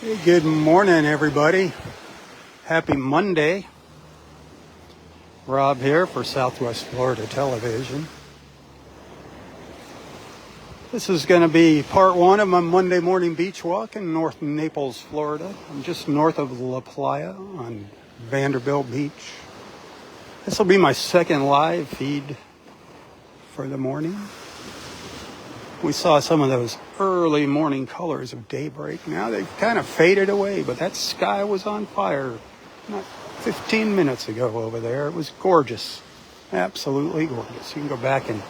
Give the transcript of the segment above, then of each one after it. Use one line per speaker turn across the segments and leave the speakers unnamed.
Hey, good morning, everybody. Happy Monday. Rob here for Southwest Florida Television. This is going to be part one of my Monday morning beach walk in North Naples, Florida. I'm just north of La Playa on Vanderbilt Beach. This will be my second live feed for the morning. We saw some of those early morning colors of daybreak. Now they've kind of faded away, but that sky was on fire not 15 minutes ago over there. It was gorgeous. Absolutely gorgeous. You can go back and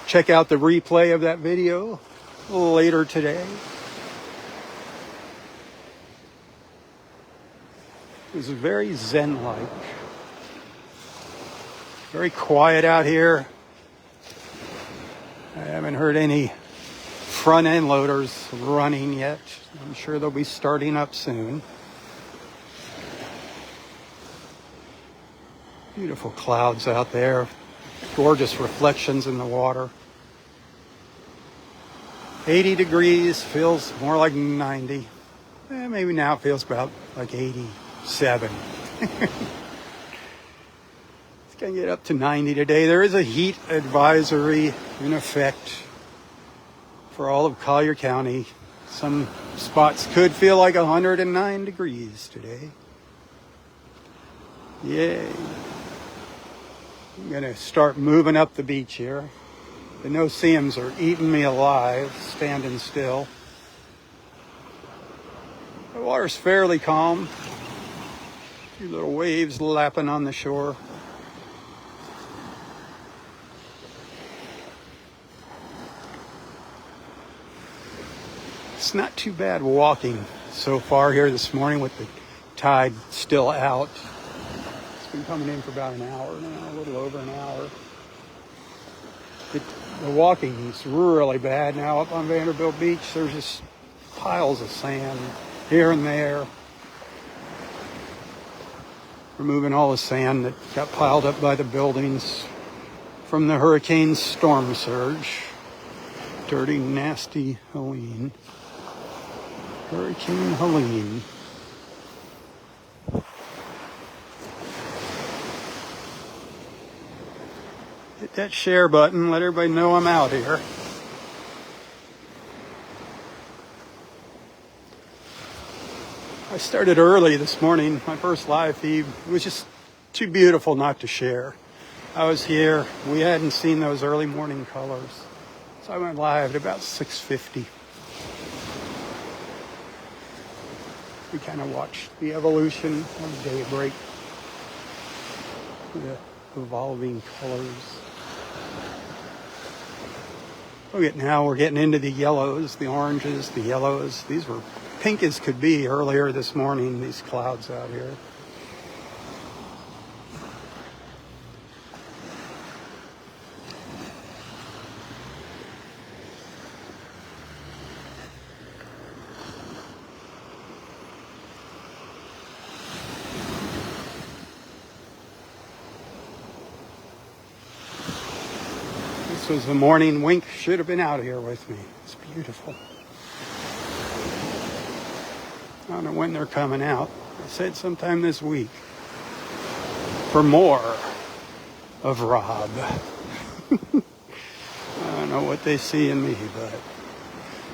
check out the replay of that video later today. It was very zen-like. Very quiet out here. I haven't heard any front end loaders running yet. I'm sure they'll be starting up soon. Beautiful clouds out there. Gorgeous reflections in the water. 80 degrees, feels more like 90. Maybe now it feels about like 87. It's going to get up to 90 today. There is a heat advisory in effect for all of Collier County. Some spots could feel like 109 degrees today. Yay. I'm going to start moving up the beach here. The no-see-ums are eating me alive, standing still. The water's fairly calm. A few little waves lapping on the shore. It's not too bad walking so far here this morning with the tide still out. It's been coming in for about an hour now, a little over an hour. The walking is really bad now up on Vanderbilt Beach. There's just piles of sand here and there. Removing all the sand that got piled up by the buildings from the hurricane storm surge. Dirty, nasty Helen. Hurricane Helen. Hit that share button. Let everybody know I'm out here. I started early this morning. My first live feed. It was just too beautiful not to share. I was here. We hadn't seen those early morning colors. So I went live at about 6:50. We kind of watched the evolution of daybreak, the evolving colors. We're getting into the yellows, the oranges, the yellows. These were pink as could be earlier this morning, these clouds out here. This was the morning Wink should have been out here with me. It's beautiful. I don't know when they're coming out. I said sometime this week. For more of Robb. I don't know what they see in me, but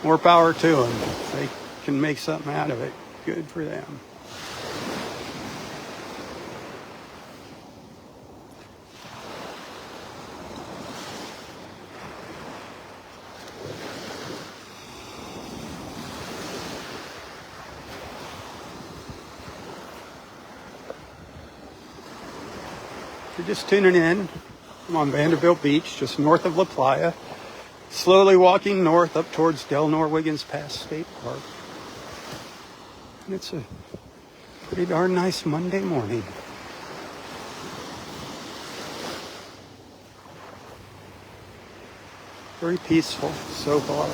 more power to them. If they can make something out of it, good for them. If you're just tuning in, I'm on Vanderbilt Beach, just north of La Playa, slowly walking north up towards Delnor Wiggins Pass State Park. And it's a pretty darn nice Monday morning. Very peaceful so far.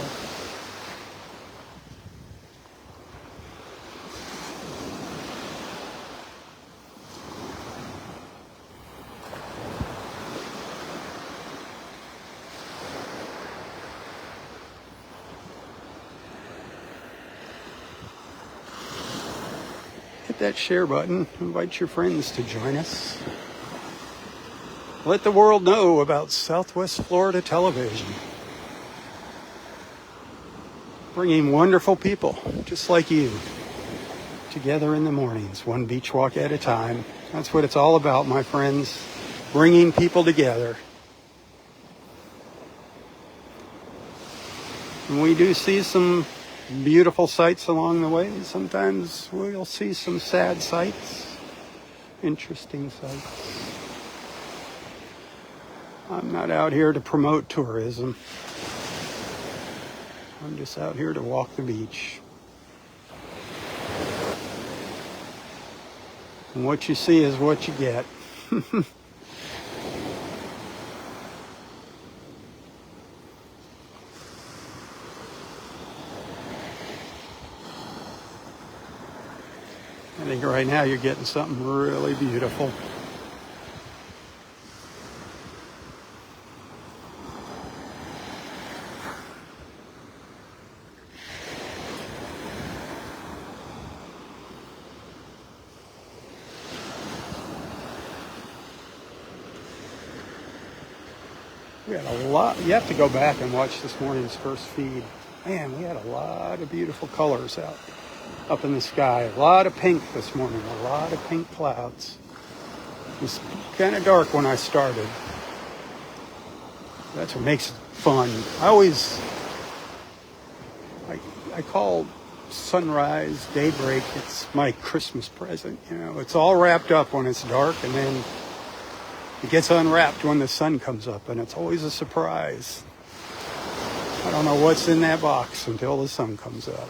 hit that share button. Invite your friends to join us. Let the world know about Southwest Florida television. Bringing wonderful people just like you together in the mornings, one beach walk at a time. That's what it's all about, my friends. Bringing people together. And we do see some beautiful sights along the way. Sometimes we'll see some sad sights, interesting sights. I'm not out here to promote tourism. I'm just out here to walk the beach. And what you see is what you get. I think right now you're getting something really beautiful. We had a lot. You have to go back and watch this morning's first feed. Man, we had a lot of beautiful colors out up in the sky. A lot of pink this morning. A lot of pink clouds. It was kind of dark when I started. That's what makes it fun. I call sunrise, daybreak, it's my Christmas present. You know, it's all wrapped up when it's dark, and then it gets unwrapped when the sun comes up, and it's always a surprise. I don't know what's in that box until the sun comes up.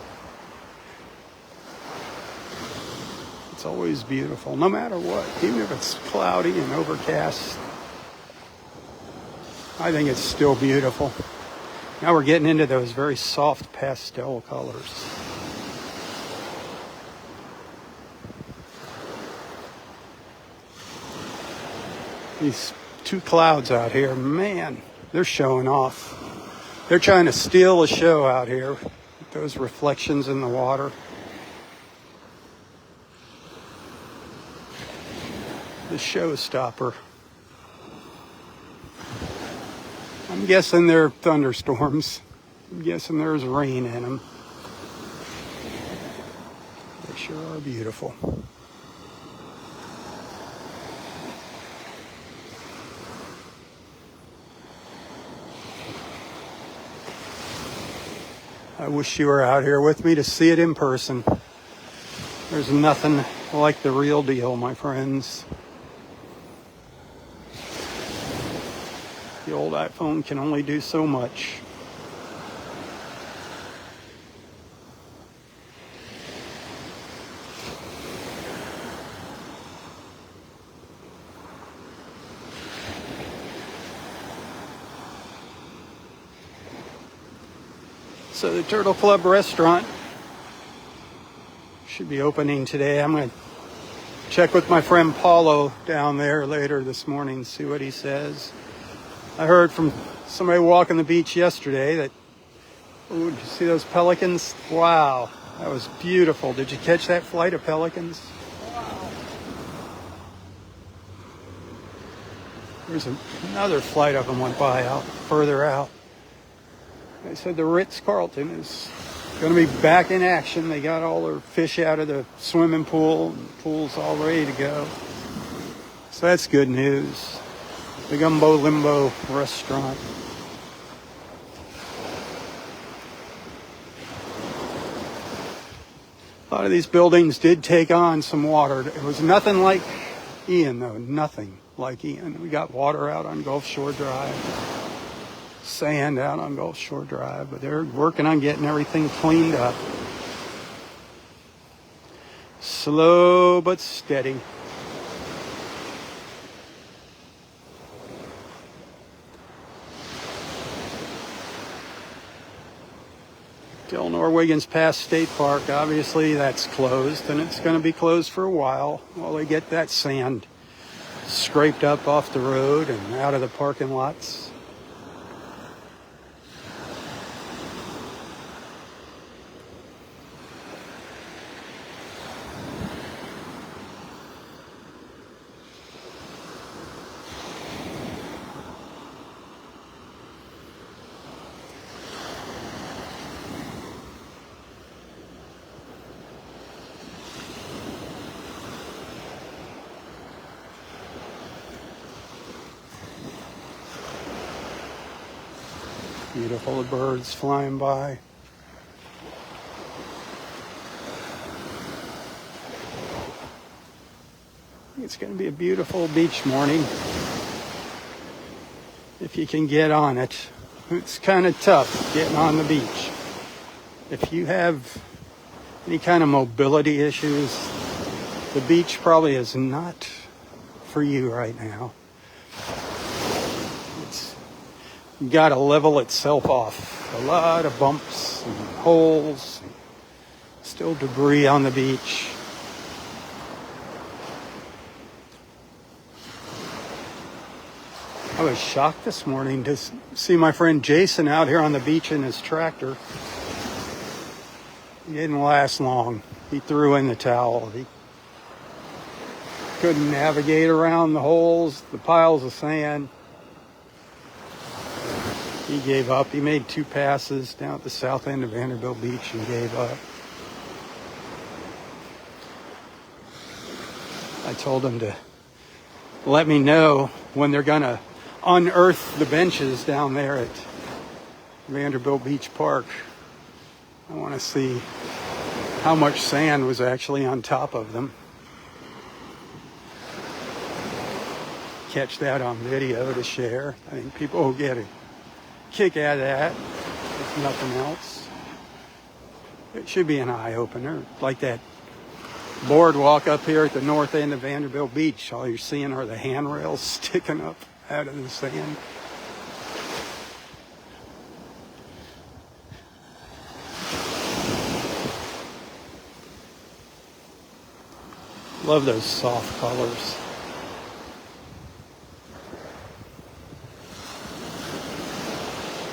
It's always beautiful, no matter what, even if it's cloudy and overcast. I think it's still beautiful. Now we're getting into those very soft pastel colors. These two clouds out here, man, they're showing off. They're trying to steal a show out here with those reflections in the water. The showstopper. I'm guessing they're thunderstorms. I'm guessing there's rain in them. They sure are beautiful. I wish you were out here with me to see it in person. There's nothing like the real deal, my friends. The old iPhone can only do so much. So the Turtle Club restaurant should be opening today. I'm going to check with my friend Paulo down there later this morning, see what he says. I heard from somebody walking the beach yesterday that, oh, did you see those pelicans? Wow, that was beautiful. Did you catch that flight of pelicans? Wow. There's another flight of them went by out further out. They said the Ritz-Carlton is going to be back in action. They got all their fish out of the swimming pool. And the pool's all ready to go. So that's good news. The Gumbo Limbo restaurant. A lot of these buildings did take on some water. It was nothing like Ian, though. Nothing like Ian. We got water out on Gulf Shore Drive. Sand out on Gulf Shore Drive, but they're working on getting everything cleaned up. Slow but steady. Del Norwegian's Pass State Park, obviously that's closed, and it's going to be closed for a while they get that sand scraped up off the road and out of the parking lots. Beautiful, the birds flying by. It's going to be a beautiful beach morning if you can get on it. It's kind of tough getting on the beach. If you have any kind of mobility issues, the beach probably is not for you right now. It's got to level itself off. A lot of bumps and holes, still debris on the beach. I was shocked this morning to see my friend Jason out here on the beach in his tractor. He didn't last long. He threw in the towel. He couldn't navigate around the holes, the piles of sand. He gave up. He made 2 passes down at the south end of Vanderbilt Beach and gave up. I told him to let me know when they're going to unearth the benches down there at Vanderbilt Beach Park. I want to see how much sand was actually on top of them. Catch that on video to share. I think people will get a kick out of that, if nothing else. It should be an eye-opener, like that boardwalk up here at the north end of Vanderbilt Beach. All you're seeing are the handrails sticking up out of the sand. Love those soft colors.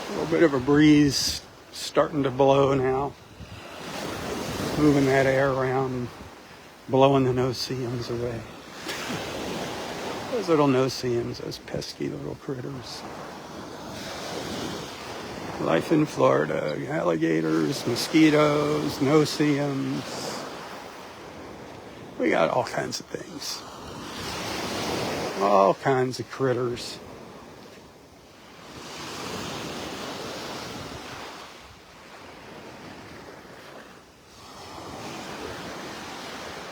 A little bit of a breeze starting to blow now. Moving that air around and blowing the no-see-ums away. Those little no-see-ums, those pesky little critters. Life in Florida, alligators, mosquitoes, no-see-ums. We got all kinds of things. All kinds of critters.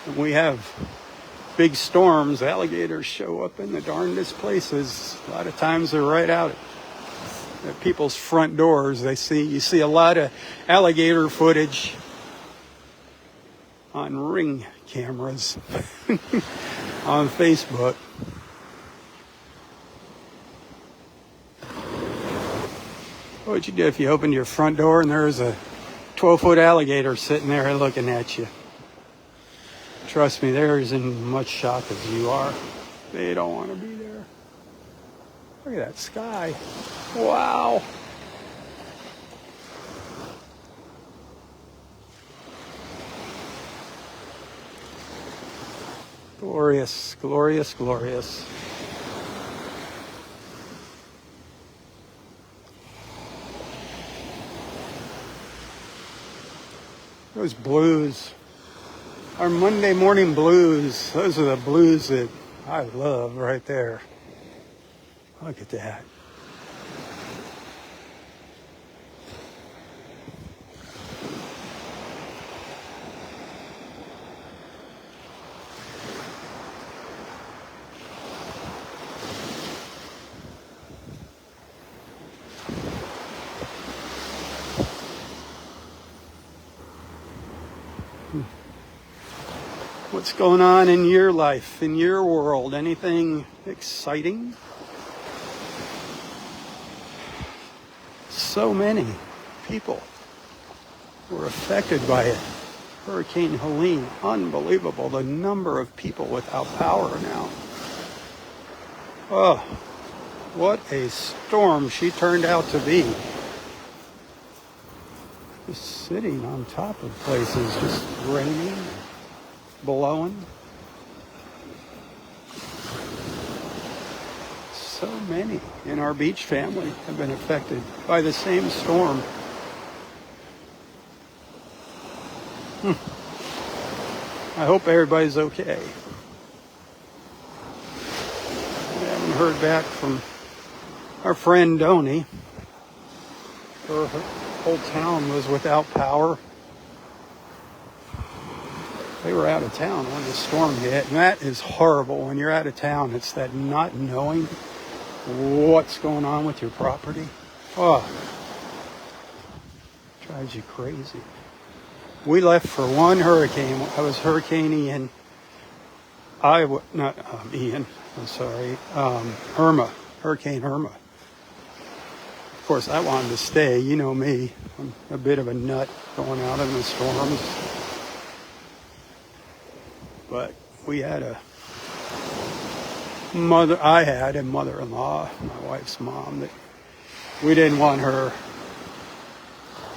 When we have big storms, alligators show up in the darndest places. A lot of times they're right out at people's front doors. You see a lot of alligator footage on Ring cameras on Facebook. What would you do if you opened your front door and there was a 12-foot alligator sitting there looking at you? Trust me, they're as in much shock as you are. They don't want to be there. Look at that sky. Wow. Glorious, glorious, glorious. Those blues. Our Monday morning blues, those are the blues that I love right there. Look at that. What's going on in your life, in your world? Anything exciting? So many people were affected by it. Hurricane Helene, unbelievable. The number of people without power now. Oh, what a storm she turned out to be. Just sitting on top of places, just raining, blowing. So many in our beach family have been affected by the same storm. I hope everybody's okay. We haven't heard back from our friend Donnie. Her whole town was without power. They were out of town when the storm hit, and that is horrible. When you're out of town, it's that not knowing what's going on with your property. Oh, drives you crazy. We left for one hurricane. I was Hurricane Ian. Not Ian. I'm sorry. Irma. Hurricane Irma. Of course, I wanted to stay. You know me. I'm a bit of a nut going out in the storms. But we had I had a mother-in-law, my wife's mom, that we didn't want her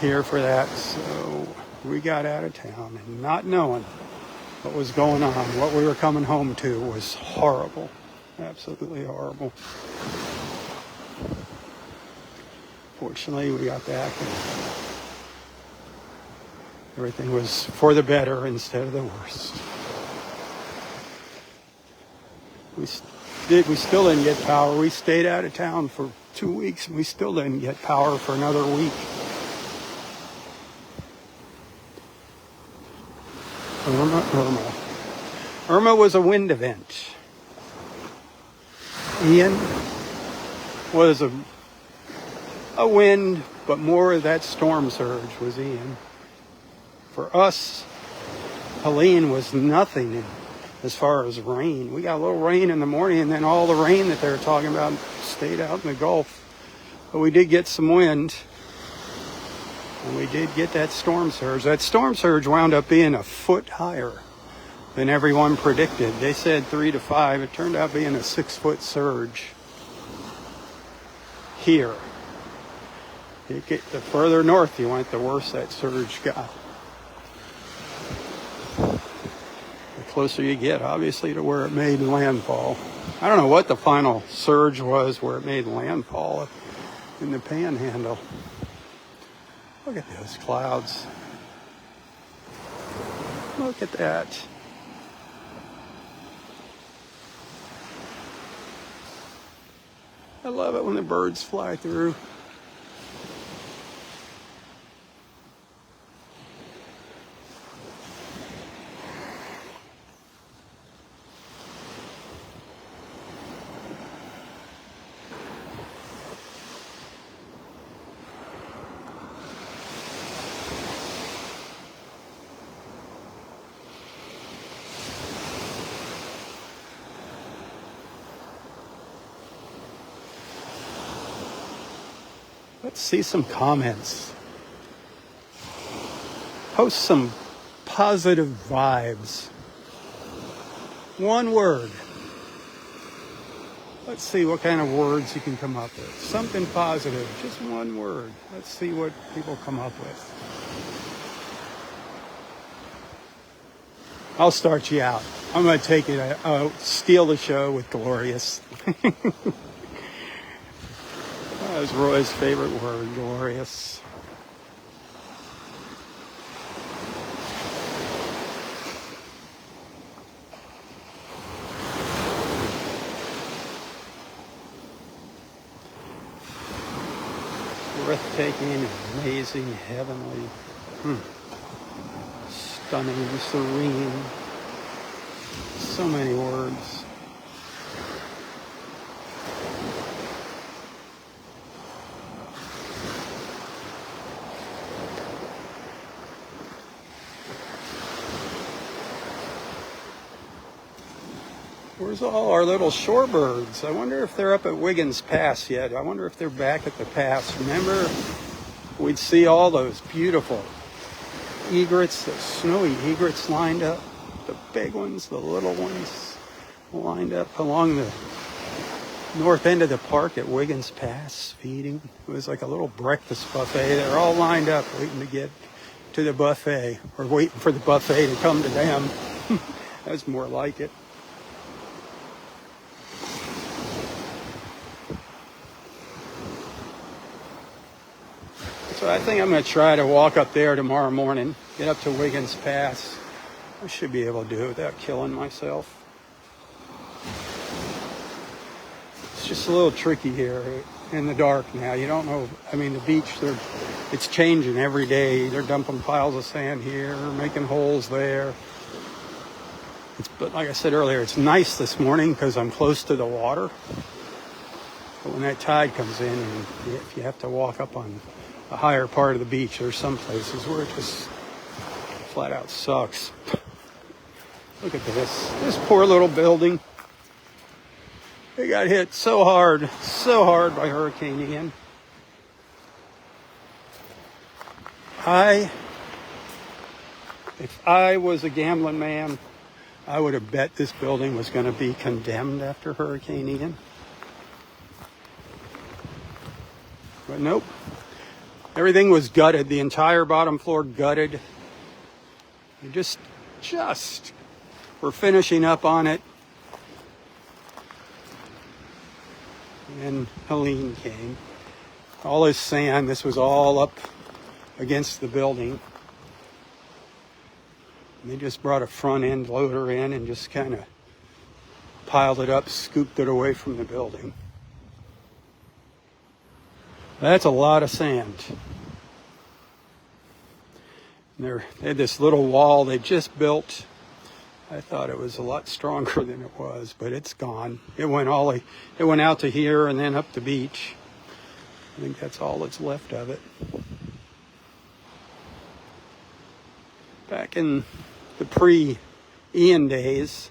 here for that. So we got out of town, and not knowing what was going on, what we were coming home to, was horrible. Absolutely horrible. Fortunately, we got back and everything was for the better instead of the worst. We still didn't get power. We stayed out of town for 2 weeks, and we still didn't get power for another week. Irma was a wind event. Ian was a wind, but more of that storm surge was Ian. For us, Helene was nothing as far as rain. We got a little rain in the morning, and then all the rain that they were talking about stayed out in the Gulf. But we did get some wind, and we did get that storm surge. That storm surge wound up being a foot higher than everyone predicted. They said 3 to 5. It turned out being a 6-foot surge here. The further north you went, the worse that surge got. Closer you get, obviously, to where it made landfall. I don't know what the final surge was where it made landfall in the Panhandle. Look at those clouds. Look at that. I love it when the birds fly through. Let's see some comments. Post some positive vibes. One word. Let's see what kind of words you can come up with. Something positive. Just one word. Let's see what people come up with. I'll start you out. I'm going to take it. Steal the show with glorious. That was Roy's favorite word, glorious. Breathtaking, amazing, heavenly, stunning, serene. So many words. Where's all our little shorebirds? I wonder if they're up at Wiggins Pass yet. I wonder if they're back at the pass. Remember, we'd see all those beautiful egrets, those snowy egrets lined up. The big ones, the little ones lined up along the north end of the park at Wiggins Pass, feeding. It was like a little breakfast buffet. They're all lined up waiting to get to the buffet, or waiting for the buffet to come to them. That's more like it. So I think I'm going to try to walk up there tomorrow morning, get up to Wiggins Pass. I should be able to do it without killing myself. It's just a little tricky here. in the dark now. You don't know. I mean, the beach, it's changing every day. They're dumping piles of sand here, making holes there. But like I said earlier, it's nice this morning because I'm close to the water. But when that tide comes in, and if you have to walk up on a higher part of the beach, there's some places where it just flat out sucks. Look at this poor little building. It got hit so hard by Hurricane Ian. If I was a gambling man, I would have bet this building was going to be condemned after Hurricane Ian. But nope. Everything was gutted. The entire bottom floor gutted. We just were finishing up on it. And Helen came. All this sand, this was all up against the building. And they just brought a front end loader in and just kind of piled it up, scooped it away from the building. That's a lot of sand. And they had this little wall they just built. I thought it was a lot stronger than it was, but it's gone. It went out to here and then up the beach. I think that's all that's left of it. Back in the pre-Ian days,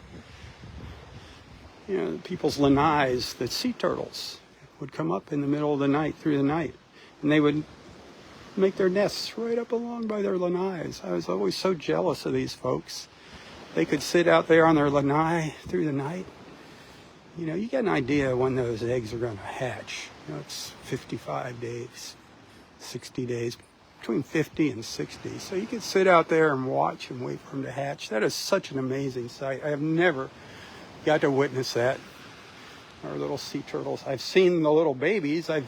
people's lanais, the sea turtles, would come up in the middle of the night, through the night, and they would make their nests right up along by their lanais. I was always so jealous of these folks. They could sit out there on their lanai through the night. You get an idea when those eggs are going to hatch. It's 55 days, 60 days, between 50 and 60. So you could sit out there and watch and wait for them to hatch. That is such an amazing sight. I have never got to witness that. Our little sea turtles. I've seen the little babies. I've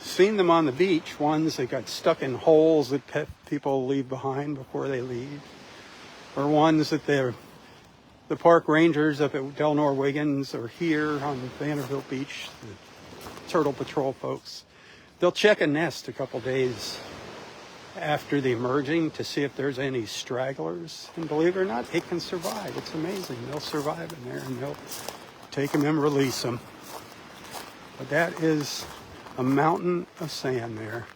seen them on the beach. Ones that got stuck in holes that people leave behind before they leave. Or ones that the park rangers up at Del Nor Wiggins or here on Vanderbilt Beach, the Turtle Patrol folks, they'll check a nest a couple days after the emerging to see if there's any stragglers. And believe it or not, it can survive. It's amazing. They'll survive in there and they'll take them and release them. But that is a mountain of sand there.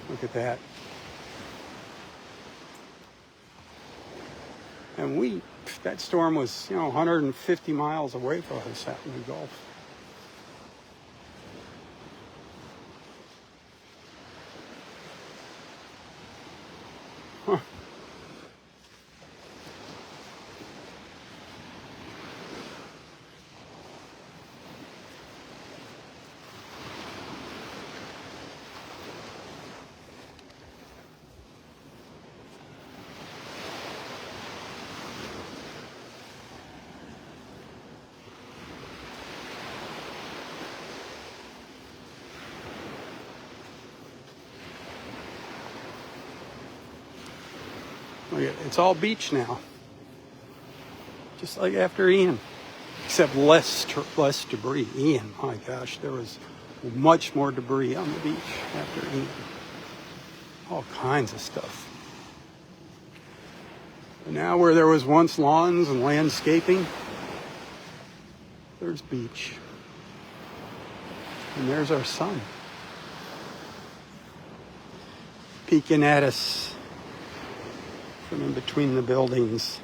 Look at that. And that storm was, 150 miles away from us out in the Gulf. Huh. It's all beach now, just like after Ian, except less debris. Ian, my gosh, there was much more debris on the beach after Ian. All kinds of stuff. But now where there was once lawns and landscaping, there's beach. And there's our sun, peeking at us from in between the buildings.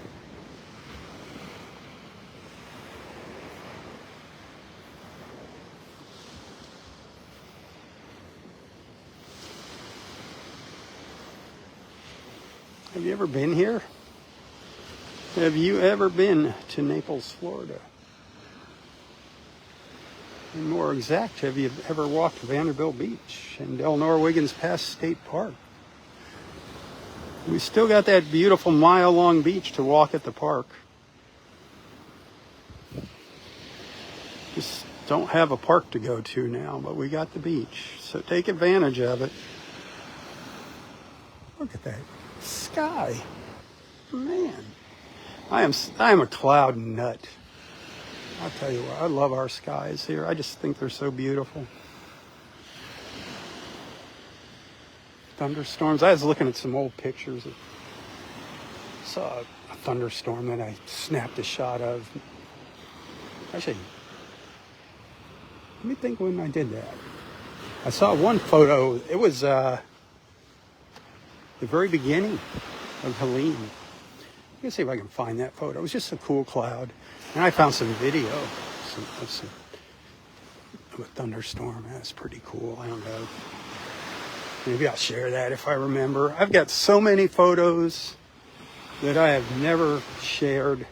Have you ever been here? Have you ever been to Naples, Florida? And more exact, have you ever walked Vanderbilt Beach and Del Nor Wiggins Pass State Park? We still got that beautiful mile-long beach to walk at the park. Just don't have a park to go to now, but we got the beach. So take advantage of it. Look at that sky. Man. I am a cloud nut. I'll tell you what, I love our skies here. I just think they're so beautiful. Thunderstorms. I was looking at some old pictures. Saw a thunderstorm that I snapped a shot of. Actually, let me think when I did that. I saw one photo. It was the very beginning of Helen. Let me see if I can find that photo. It was just a cool cloud. And I found some video of a thunderstorm. That's pretty cool. I don't know. Maybe I'll share that if I remember. I've got so many photos that I have never shared.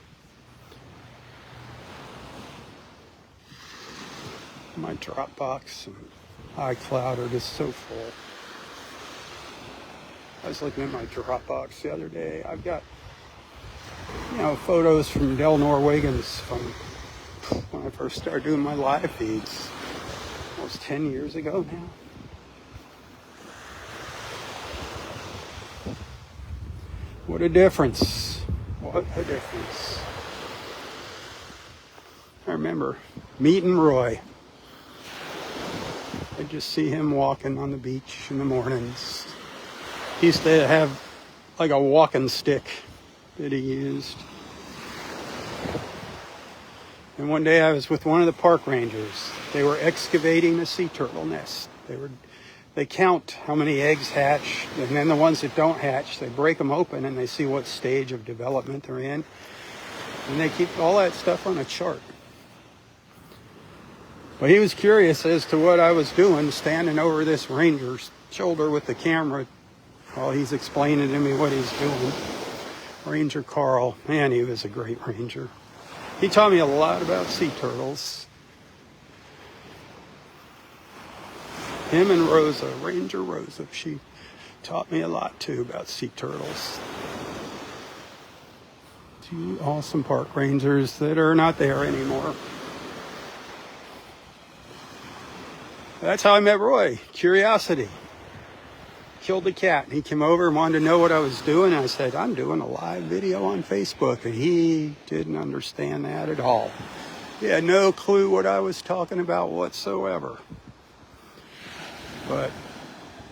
My Dropbox and iCloud are just so full. I was looking at my Dropbox the other day. I've got, photos from Del Norwegians from when I first started doing my live feeds. Almost 10 years ago now. What a difference. What a difference. I remember meeting Roy. I just see him walking on the beach in the mornings. He used to have like a walking stick that he used. And one day I was with one of the park rangers. They were excavating a sea turtle nest. They count how many eggs hatch, and then the ones that don't hatch, they break them open and they see what stage of development they're in. And they keep all that stuff on a chart. Well, he was curious as to what I was doing, standing over this ranger's shoulder with the camera while he's explaining to me what he's doing. Ranger Carl, man, he was a great ranger. He taught me a lot about sea turtles. Him and Rosa, Ranger Rosa, she taught me a lot too about sea turtles. Two awesome park rangers that are not there anymore. That's how I met Roy. Curiosity. Killed the cat. He came over and wanted to know what I was doing. I said, I'm doing a live video on Facebook. And he didn't understand that at all. He had no clue what I was talking about whatsoever. But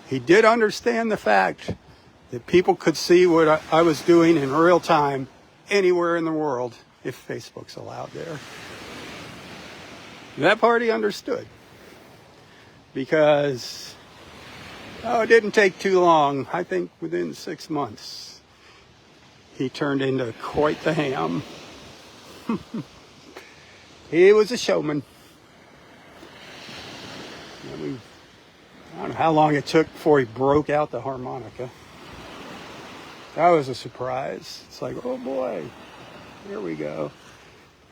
he did understand the fact that people could see what I was doing in real time anywhere in the world if Facebook's allowed there. That part he understood. Because, it didn't take too long. I think within 6 months, he turned into quite the ham. He was a showman. I don't know how long it took before he broke out the harmonica. That was a surprise. It's like, oh boy, here we go.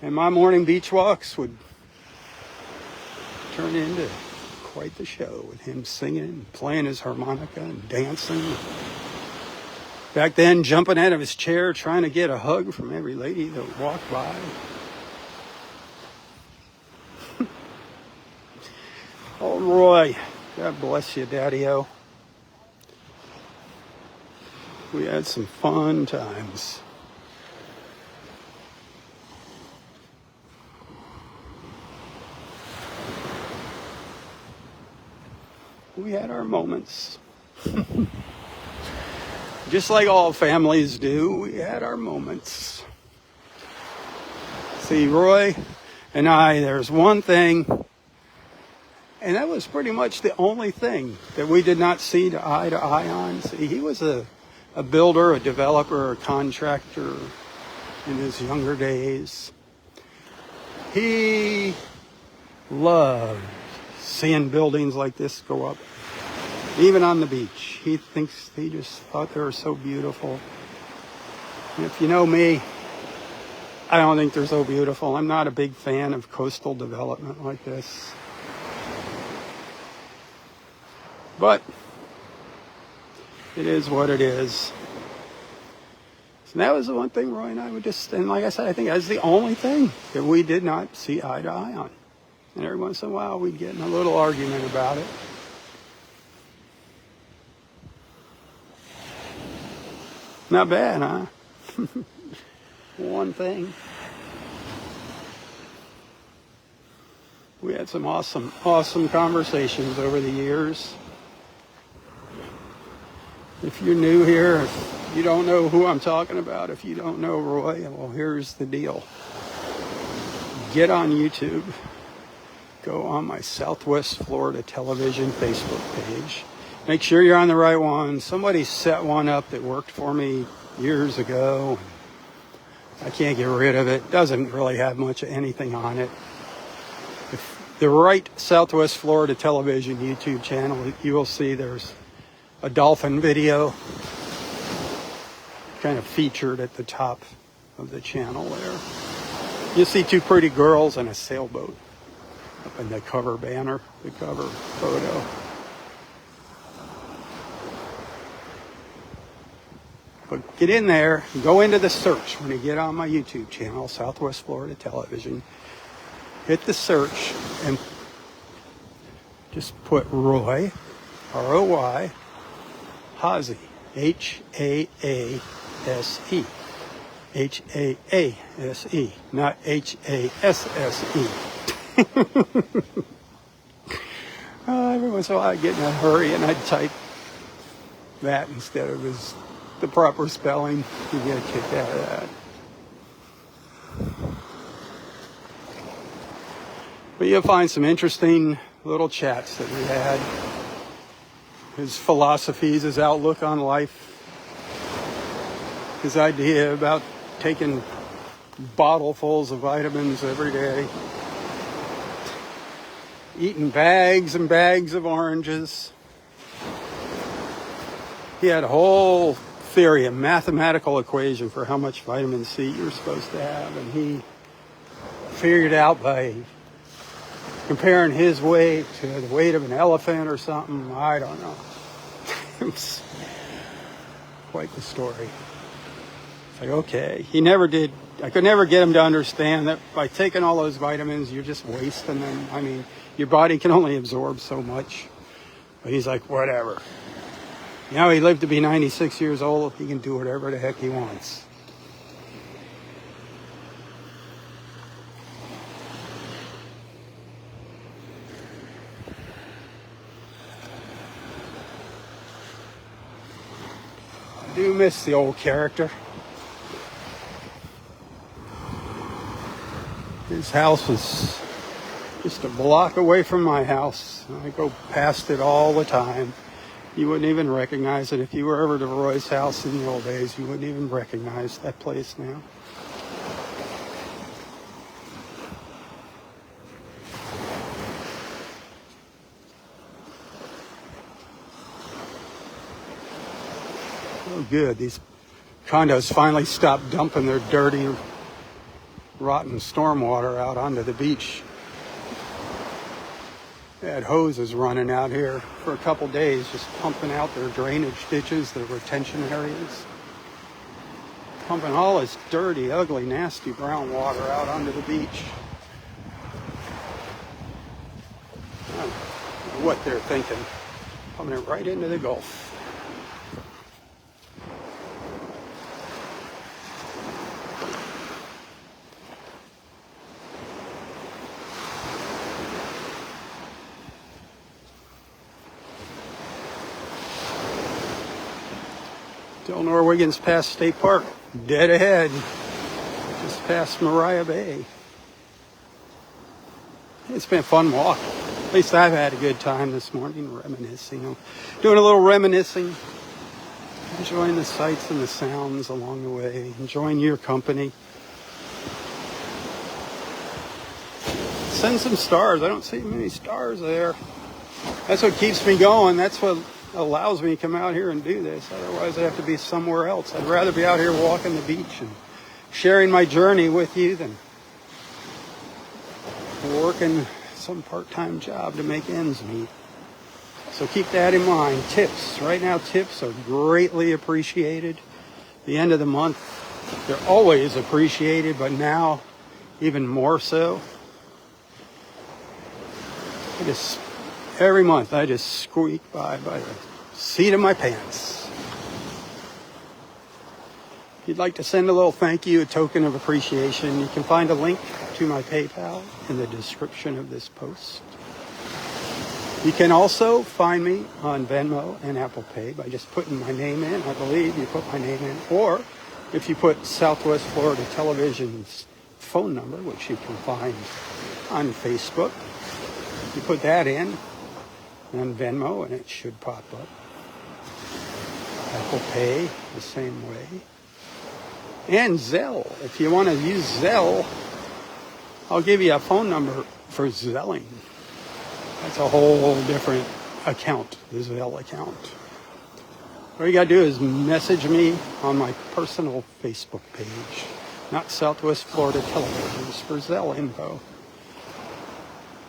And my morning beach walks would turn into quite the show with him singing and playing his harmonica and dancing. Back then, jumping out of his chair, trying to get a hug from every lady that walked by. Oh, Roy. God bless you, Daddy-O. We had some fun times. We had our moments. Just like all families do, we had our moments. See, Roy and I, there's one thing. And that was pretty much the only thing that we did not see eye to eye on. See, he was a builder, a developer, a contractor in his younger days. He loved seeing buildings like this go up, even on the beach. He just thought they were so beautiful. And if you know me, I don't think they're so beautiful. I'm not a big fan of coastal development like this. But it is what it is. So that was the one thing Roy and I would just, and like I said, I think that's the only thing that we did not see eye to eye on. And every once in a while we'd get in a little argument about it. Not bad, huh? one thing. We had some awesome conversations over the years. If you're new here, if you don't know who I'm talking about, if you don't know Roy, well, here's the deal. Get on YouTube. Go on my Southwest Florida Television Facebook page. Make sure you're on the right one. Somebody set one up that worked for me years ago. I can't get rid of it. Doesn't really have much of anything on it. If the right Southwest Florida Television YouTube channel, you will see there's a dolphin video kind of featured at the top of the channel there. You'll see two pretty girls and a sailboat up in the cover banner, the cover photo. But get in there, go into the search when you get on my YouTube channel, Southwest Florida Television. Hit the search and just put Roy, R-O-Y, Haase, H-A-A-S-E. H-A-A-S-E, not H-A-S-S-E. Every once in a while I'd get in a hurry and I'd type that instead of the proper spelling. You get a kick out of that. But you'll find some interesting little chats that we had. His philosophies, his outlook on life, his idea about taking bottlefuls of vitamins every day, eating bags and bags of oranges. He had a whole theory, a mathematical equation for how much vitamin C you're supposed to have, and he figured it out by comparing his weight to the weight of an elephant or something. I don't know. It was quite the story. It's like, okay. He never did. I could never get him to understand that by taking all those vitamins, you're just wasting them. I mean, your body can only absorb so much. But he's like, whatever. Now he lived to be 96 years old. He can do whatever the heck he wants. I do miss the old character. His house was just a block away from my house. I go past it all the time. You wouldn't even recognize it. If you were ever to Roy's house in the old days, you wouldn't even recognize that place now. Oh, good. These condos finally stopped dumping their dirty, rotten stormwater out onto the beach. They had hoses running out here for a couple days, just pumping out their drainage ditches, their retention areas. Pumping all this dirty, ugly, nasty brown water out onto the beach. I don't know what they're thinking. Pumping it right into the Gulf. Del Norwegian's past State Park, dead ahead, just past Mariah Bay. It's been a fun walk. At least I've had a good time this morning, reminiscing. Doing a little reminiscing, enjoying the sights and the sounds along the way, enjoying your company. Send some stars. I don't see many stars there. That's what keeps me going. That's what allows me to come out here and do this. Otherwise, I'd have to be somewhere else. I'd rather be out here walking the beach and sharing my journey with you than working some part-time job to make ends meet. So keep that in mind. Tips. Right now, tips are greatly appreciated. The end of the month, they're always appreciated, but now even more so. Every month, I just squeak by the seat of my pants. If you'd like to send a little thank you, a token of appreciation, you can find a link to my PayPal in the description of this post. You can also find me on Venmo and Apple Pay by just putting my name in. I believe you put my name in. Or if you put Southwest Florida Television's phone number, which you can find on Facebook, you put that in on Venmo and it should pop up. Apple Pay the same way. And Zelle. If you want to use Zelle, I'll give you a phone number for Zelling. That's a whole different account, the Zelle account. All you gotta do is message me on my personal Facebook page, not Southwest Florida Television's, for Zelle info.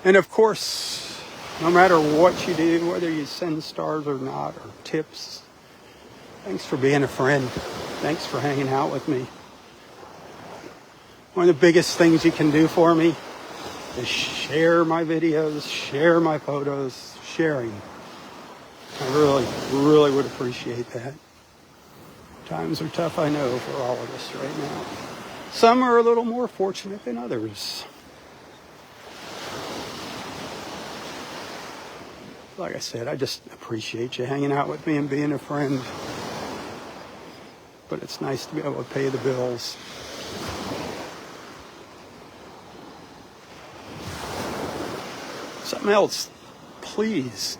And of course, no matter what you do, whether you send stars or not, or tips, thanks for being a friend. Thanks for hanging out with me. One of the biggest things you can do for me is share my videos, share my photos, sharing. I really would appreciate that. Times are tough, I know, for all of us right now. Some are a little more fortunate than others. Like I said, I just appreciate you hanging out with me and being a friend. But it's nice to be able to pay the bills. Something else, please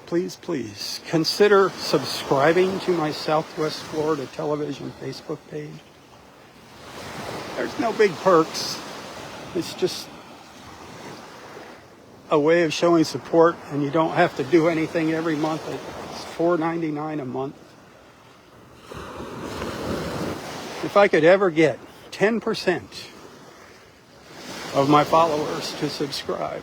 consider subscribing to my Southwest Florida Television Facebook page. There's no big perks. It's just a way of showing support, and you don't have to do anything every month. It's $4.99 a month. If I could ever get 10% of my followers to subscribe,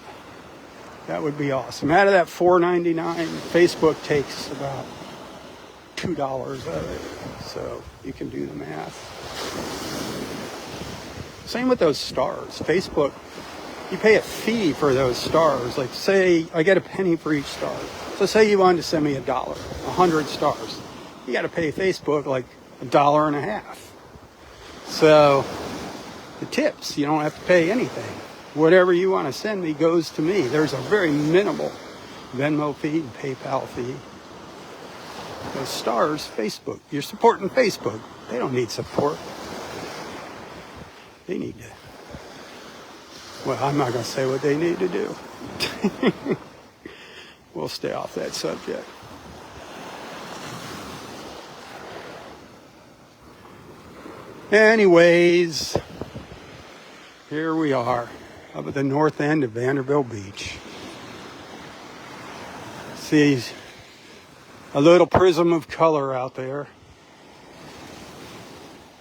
that would be awesome. Out of that $4.99, Facebook takes about $2 of it. So you can do the math. Same with those stars. Facebook, you pay a fee for those stars. Like say I get a penny for each star. So say you wanted to send me $1, 100 stars. You got to pay Facebook like $1.50. So the tips, you don't have to pay anything. Whatever you want to send me goes to me. There's a very minimal Venmo fee and PayPal fee. Those stars, Facebook. You're supporting Facebook. They don't need support. They need to. Well, I'm not going to say what they need to do. We'll stay off that subject. Anyways, here we are up at the north end of Vanderbilt Beach. See a little prism of color out there.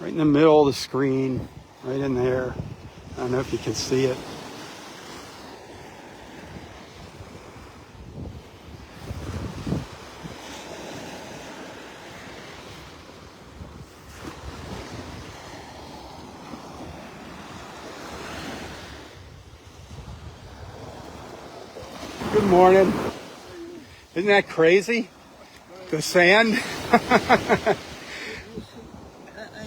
Right in the middle of the screen, right in there. I don't know if you can see it. Good morning. Isn't that crazy? The sand?
I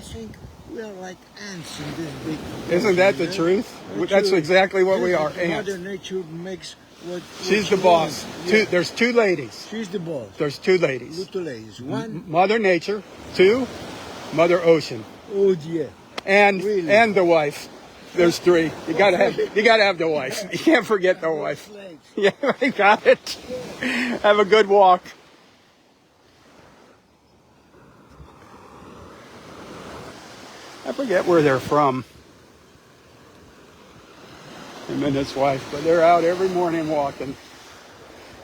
think we're like ants in this big...
Isn't that the truth? That's exactly what we are, ants.
Mother Nature makes what
She's the
she
boss.
wants. Yeah.
There's two ladies.
She's the boss.
There's two ladies.
Two ladies. One,
Mother Nature. Two, Mother Ocean.
oh dear.
And
Really?
and the wife. There's three. You gotta have the wife. You can't forget the wife. Yeah, I got it. Have a good walk. I forget where they're from. Him and his wife, but they're out every morning walking.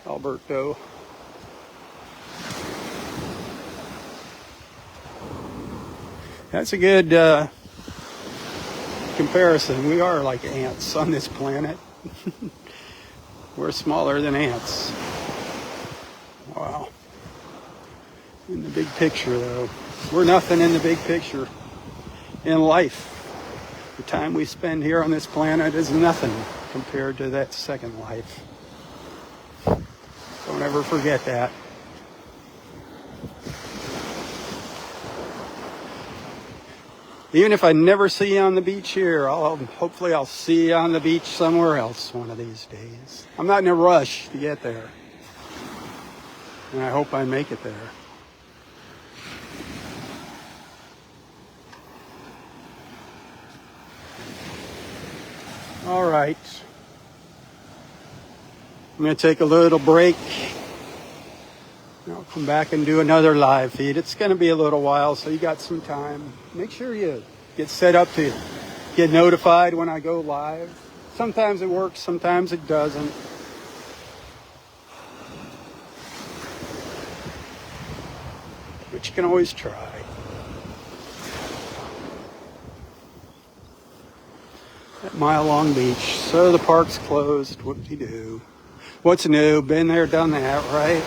Alberto. That's a good comparison. We are like ants on this planet. We're smaller than ants. Wow. In the big picture, though, we're nothing in the big picture. In life, the time we spend here on this planet is nothing compared to that second life. Don't ever forget that. Even if I never see you on the beach here, hopefully I'll see you on the beach somewhere else one of these days. I'm not in a rush to get there. And I hope I make it there. All right. I'm going to take a little break. I'll come back and do another live feed. It's going to be a little while, so you got some time. Make sure you get set up to get notified when I go live. Sometimes it works, sometimes it doesn't. But you can always try. That mile-long beach. So the park's closed. Whoop-de-doo. What's new? Been there, done that, right?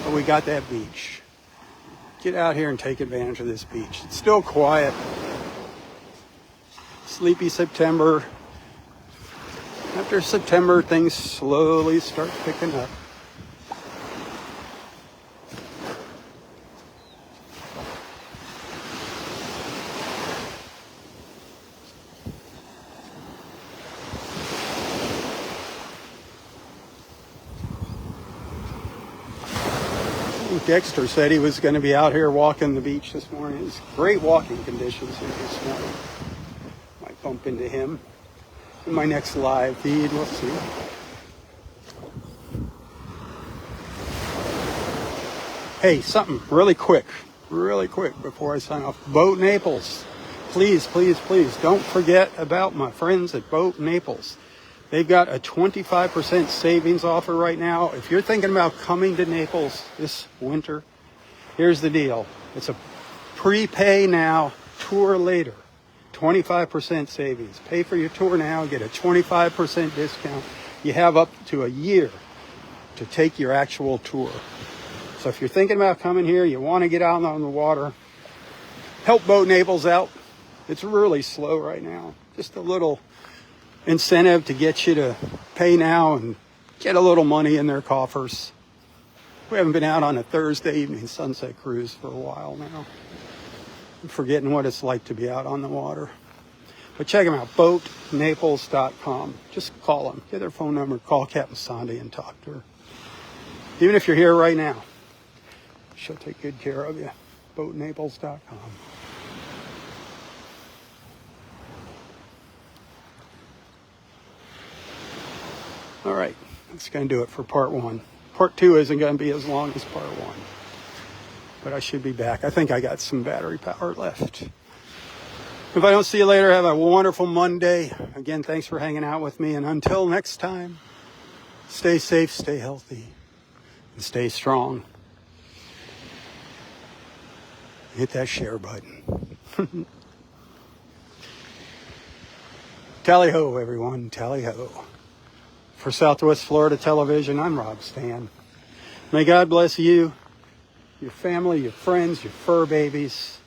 But we got that beach. Get out here and take advantage of this beach. It's still quiet. Sleepy September. After September, things slowly start picking up. Dexter said he was going to be out here walking the beach this morning. It's great walking conditions here this morning. Might bump into him in my next live feed. We'll see. Hey, something really quick before I sign off. Boat Naples. Please, please, please don't forget about my friends at Boat Naples. They've got a 25% savings offer right now. If you're thinking about coming to Naples this winter, here's the deal. It's a prepay now, tour later. 25% savings. Pay for your tour now, get a 25% discount. You have up to a year to take your actual tour. So if you're thinking about coming here, you want to get out on the water, help Boat Naples out. It's really slow right now. Just a little incentive to get you to pay now and get a little money in their coffers. We haven't been out on a Thursday evening sunset cruise for a while now. I'm forgetting what it's like to be out on the water. But check them out, boatnaples.com. Just call them, get their phone number, call Captain Sandy and talk to her. Even if you're here right now, she'll take good care of you. boatnaples.com. All right, that's going to do it for part one. Part two isn't going to be as long as part one, but I should be back. I think I got some battery power left. If I don't see you later, have a wonderful Monday. Again, thanks for hanging out with me. And until next time, stay safe, stay healthy, and stay strong. Hit that share button. Tally-ho, everyone. Tally-ho. For Southwest Florida Television, I'm Robb Stan. May God bless you, your family, your friends, your fur babies,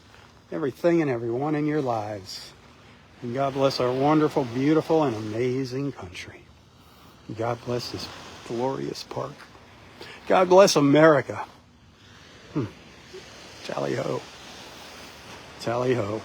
everything and everyone in your lives. And God bless our wonderful, beautiful, and amazing country. And God bless this glorious park. God bless America. Tally-ho. Tally-ho.